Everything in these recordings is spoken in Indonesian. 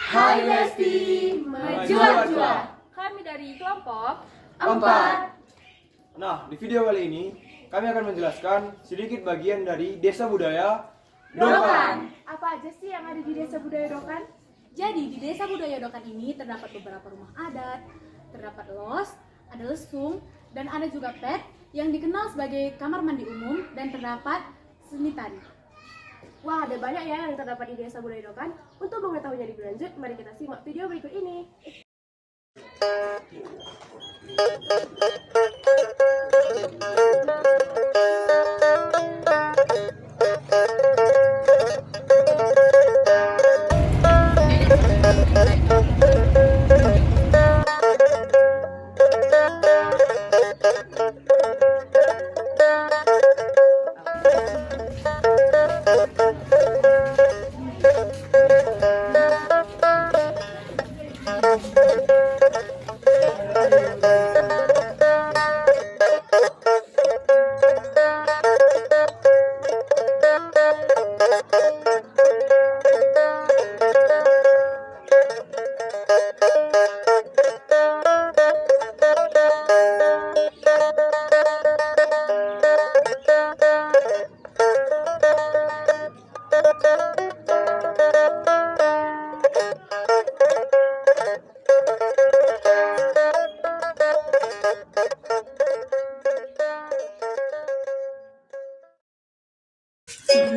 Hai Lesti, menjua-jua. Kami dari kelompok 4. Nah, di video kali ini kami akan menjelaskan sedikit bagian dari Desa Budaya Dokan. Apa aja sih yang ada di Desa Budaya Dokan? Jadi di Desa Budaya Dokan ini terdapat beberapa rumah adat, terdapat los, ada lesung, dan ada juga pet yang dikenal sebagai kamar mandi umum dan terdapat seni tari. Wah, ada banyak ya yang terdapat di Desa Budaya Dokan. Untuk mengetahuinya lebih lanjut, mari kita simak video berikut ini.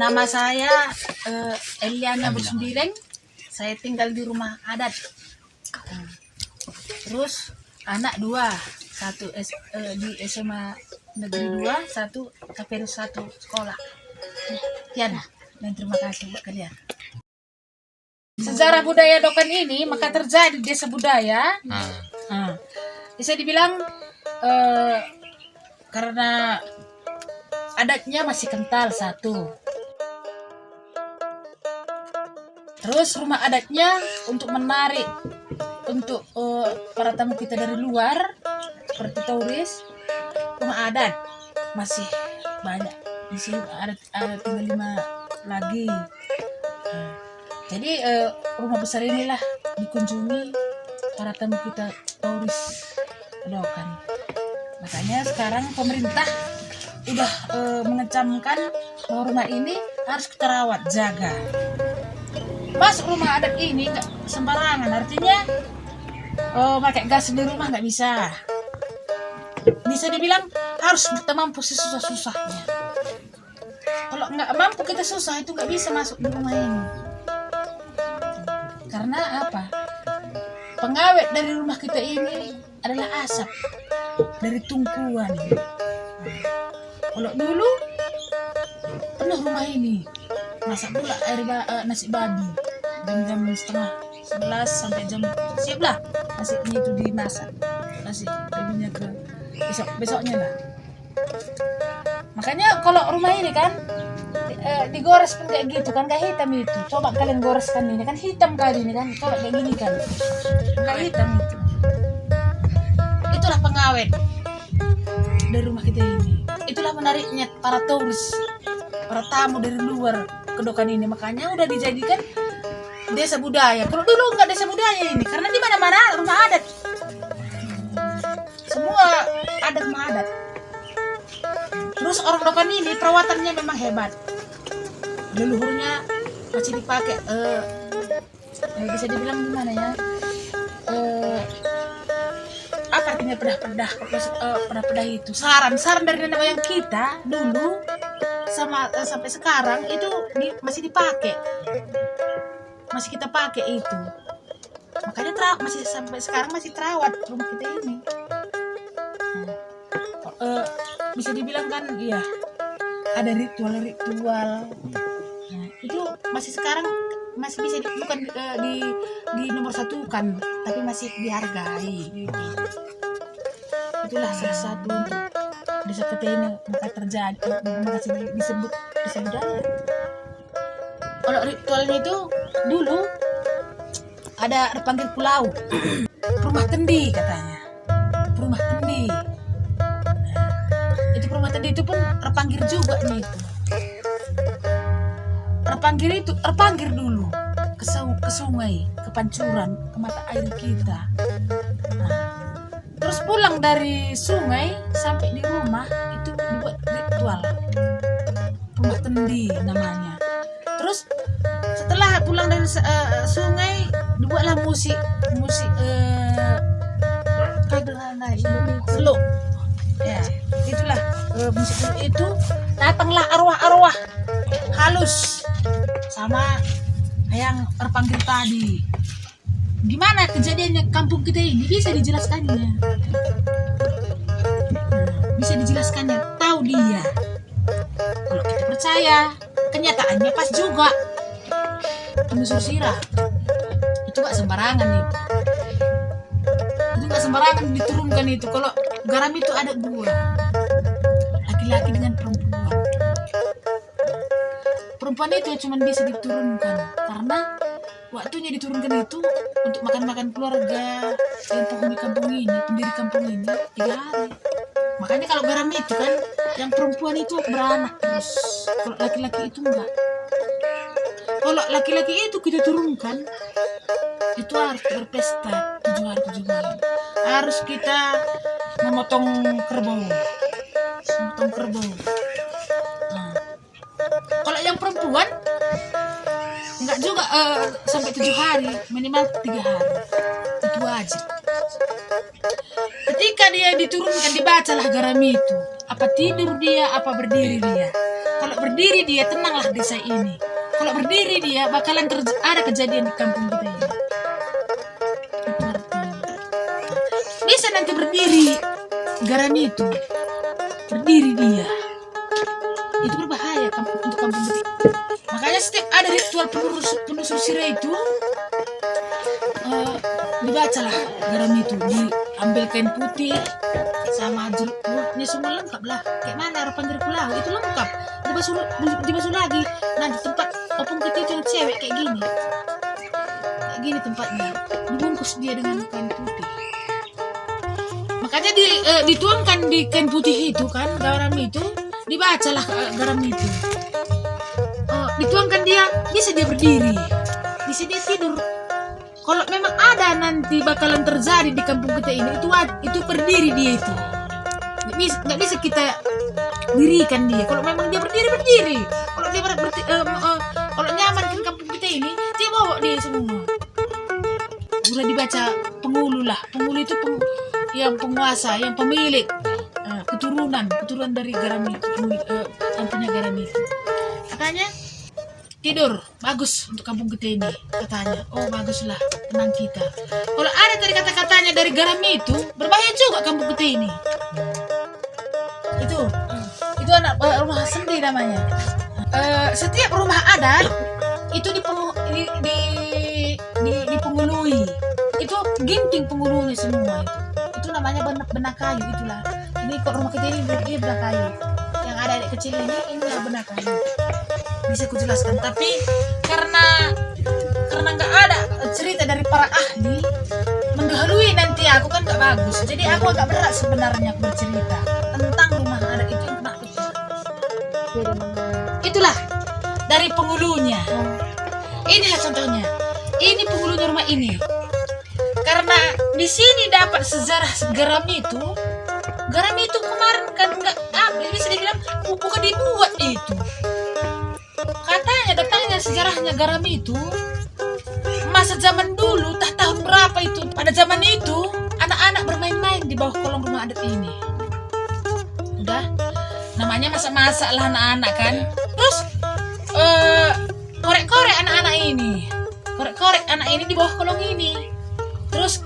Nama saya Eliana Bersembileng. Saya tinggal di rumah adat. Terus anak 2, satu di SMA Negeri 2, satu KPR 1 sekolah. Sekian dan terima kasih buat kalian. Sejarah budaya Dokan ini maka terjadi desa budaya. Bisa dibilang karena adatnya masih kental satu. Terus rumah adatnya untuk menarik untuk para tamu kita dari luar seperti turis, rumah adat masih banyak di sini, ada tinggal 5 lagi. Jadi rumah besar inilah dikunjungi para tamu kita turis Dokan. Makanya sekarang pemerintah udah mengecamkan bahwa rumah ini harus kita rawat, jaga. Pas rumah adat ini nggak sembarangan, artinya pakai gas di rumah nggak bisa. Bisa dibilang harus kita mampu sesusah-susahnya. Kalau nggak mampu kita susah itu nggak bisa masuk di rumah ini. Karena apa? Pengawet dari rumah kita ini adalah asap dari tungkuan. Kalau dulu penuh rumah ini, masak pula air nasi babi jam 10:30 sampai jam siap lah nasinya itu dimasak, nasi babinya ke besoknya lah. Makanya kalau rumah ini kan digores pun kayak gitu kan, kayak hitam itu. Coba kalian goreskan ini kan hitam kali ini kan, kalau kayak gini kan kayak hitam itu. Itulah pengawet dari rumah kita ini. Itulah menariknya para turis, para tamu dari luar ke Dokan ini. Makanya udah dijadikan desa budaya. Kalau dulu nggak desa budaya ini, karena di mana-mana rumah adat. Semua ada rumah adat. Terus orang Dokan ini perawatannya memang hebat. Leluhurnya masih dipakai. Bisa dibilang gimana ya? Apa artinya pedah itu? Saran dari nenek moyang kita dulu sampai sekarang itu masih dipakai, masih kita pakai itu. Makanya masih sampai sekarang masih terawat rumah kita ini. Bisa dibilang kan iya ada ritual. Nah, itu masih sekarang masih bisa bukan di nomor satu kan, tapi masih dihargai gitu. Itulah salah satu untuk desa kita ini maka terjadi masih disebut desa budaya. Kalau ritualnya itu dulu ada panggil pulau rumah kendi katanya, rumah kendi. Itu rumah kendi itu pun terpanggil juga nih itu. Terpanggil dulu ke sungai, ke pancuran, ke mata air kita. Nah, terus pulang dari sungai sampai di rumah itu dibuat ritual. Rumah Tendi namanya. Terus setelah pulang dari sungai dibuatlah musik slow. Ya, itulah musik slow itu datanglah arwah-arwah halus sama yang terpanggil tadi. Gimana kejadiannya kampung kita ini bisa dijelaskannya? Bisa dijelaskannya, tahu dia. Kalau kita percaya, kenyataannya pas juga. Penusur sirah itu gak sembarangan itu. Itu gak sembarangan diturunkan itu. Kalau garam itu ada dua, laki-laki dengan perempuan. Perempuan itu cuma bisa diturunkan karena waktunya diturunkan itu untuk makan-makan keluarga yang penghuni kampung ini, pendiri kampung ini 3 hari. Makanya kalau garam itu kan yang perempuan itu beranak terus, kalau laki-laki itu enggak. Kalau laki-laki itu kita turunkan itu harus berpesta 7 hari 7 malam. Harus kita memotong kerbau. Nah, kalau yang perempuan enggak juga sampai 7 hari, minimal 3 hari. Itu wajib. Ketika dia diturunkan, dibacalah garam itu. Apa tidur dia, apa berdiri dia. Kalau berdiri dia, tenanglah desa ini. Kalau berdiri dia, bakalan ada kejadian di kampung kita ini. Itu artinya. Bisa nanti berdiri garam itu. Berdiri dia. Itu berbahaya untuk kampung kita. Makanya setiap ada ritual penusur sirah itu, dibacalah garam itu, diambil kain putih sama jeruknya semua lengkap lah. Kayak mana harapan jeruk pulau itu lengkap, dibasuh lagi. Nanti tempat opung kita itu yang cewek kayak gini tempatnya, dibungkus dia dengan kain putih. Makanya dituangkan di kain putih itu kan garam itu, dibacalah garam itu. Dituangkan dia, bisa dia berdiri, bisa dia tidur. Kalau memang ada nanti bakalan terjadi di kampung kita ini, itu berdiri dia itu. Nggak bisa kita dirikan dia. Kalau memang dia berdiri. Kalau dia kalau nyaman di kampung kita ini, dia bawa dia semua. Sudah dibaca penghulu lah. Penghulu itu yang penguasa, yang pemilik keturunan dari garam itu, yang punya garam itu. Katanya tidur bagus untuk kampung kita ini, katanya. Oh baguslah, tenang kita. Kalau ada tadi kata-katanya dari garam itu, berbahaya juga kampung kita ini. Itu anak rumah sendi namanya. Setiap rumah adat itu dipenghului. Itu ginting penghulunya semua itu. Itu namanya benak kayu itulah. Ini kok rumah kita ini benak kayu. Yang ada adik kecil ini benak kayu. Bisa ku jelaskan, tapi karena nggak ada cerita dari para ahli mendahului nanti aku kan nggak bagus, jadi aku agak berat sebenarnya bercerita tentang rumah adat itu yang kena pecah. Itulah dari penghulunya. Inilah contohnya. Ini penghulunya rumah ini. Karena di sini dapat sejarah garam itu kemarin kan nggak bisa dibilang bukan dibuat itu. Katanya datangnya sejarahnya garam itu masa zaman dulu, tahun berapa itu. Pada zaman itu anak-anak bermain-main di bawah kolong rumah adat ini. Udah namanya masak-masak lah anak-anak kan. Terus korek-korek anak-anak ini di bawah kolong ini. Terus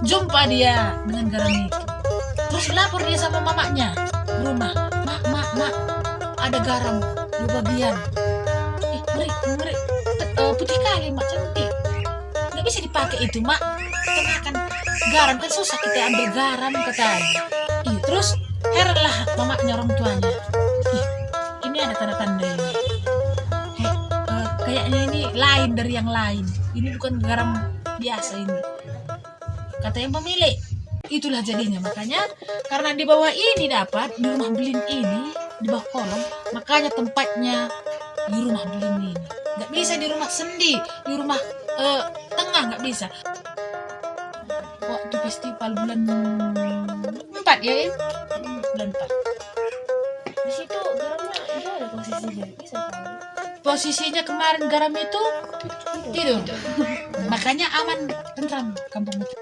jumpa dia dengan garam itu. Terus lapor dia sama mamanya rumah, mak ada garam 2 bagian. Ngeri, putih kali mak, cantik. Nggak bisa dipakai itu mak, kita makan garam kan susah kita ambil garam katanya. Terus heranlah mamanya, orang tuanya. Ini ada tanda-tanda ini. Kayaknya ini lain dari yang lain. Ini bukan garam biasa ini. Kata yang pemilik. Itulah jadinya, makanya karena di bawah ini dapat, di rumah Belin ini, di bawah kolong, makanya tempatnya di rumah Belin ini. Nggak bisa di rumah sendi, di rumah tengah nggak bisa. Waktu festival bulan 4 ya, ya? Bulan 4. Di situ garamnya itu ada posisinya, bisa tahu. Posisinya kemarin garam itu tidur. Makanya aman, tentram kampung itu.